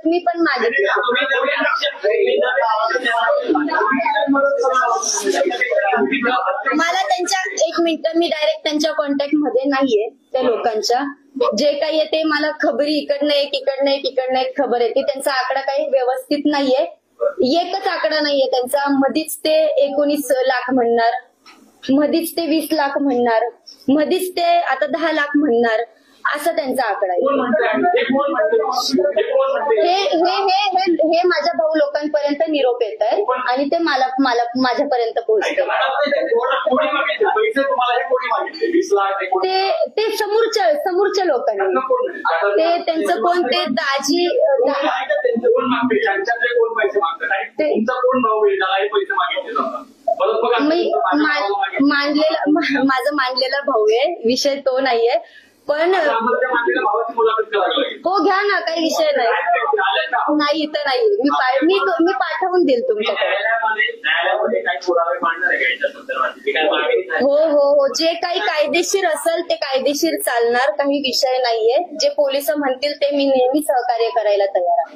मी पण मागितली. मला त्यांच्या 1 मिनिट, मी डायरेक्ट त्यांच्या कॉन्टॅक्ट मध्ये नाहीये त्या लोकांच्या. जे काही आहे ते मला खबरी इकडनं एक खबर येते. त्यांचा आकडा काही व्यवस्थित नाहीये. एकच आकडा नाहीये त्यांचा. मधीच ते 19 लाख म्हणणार, मधीच ते 20 लाख म्हणणार, मधीच ते आता 10 लाख म्हणणार, असा त्यांचा आकडा आहे. हे माझ्या भाऊ लोकांपर्यंत निरोप येत आहे आणि ते मला माझ्यापर्यंत पोहोचत. ते समोरच्या लोकांनी ते त्यांचं कोण ते दाजी माझा मानलेला भाऊ आहे, विषय तो नाहीये. पण हो घ्या ना, काही विषय नाही. इथं नाही, मी पाठवून देईल तुमच्याकडे. हो, जे काही कायदेशीर असेल ते कायदेशीर चालणार, काही विषय नाहीये. जे पोलिस म्हणतील ते मी नेहमी सहकार्य करायला तयार आहे.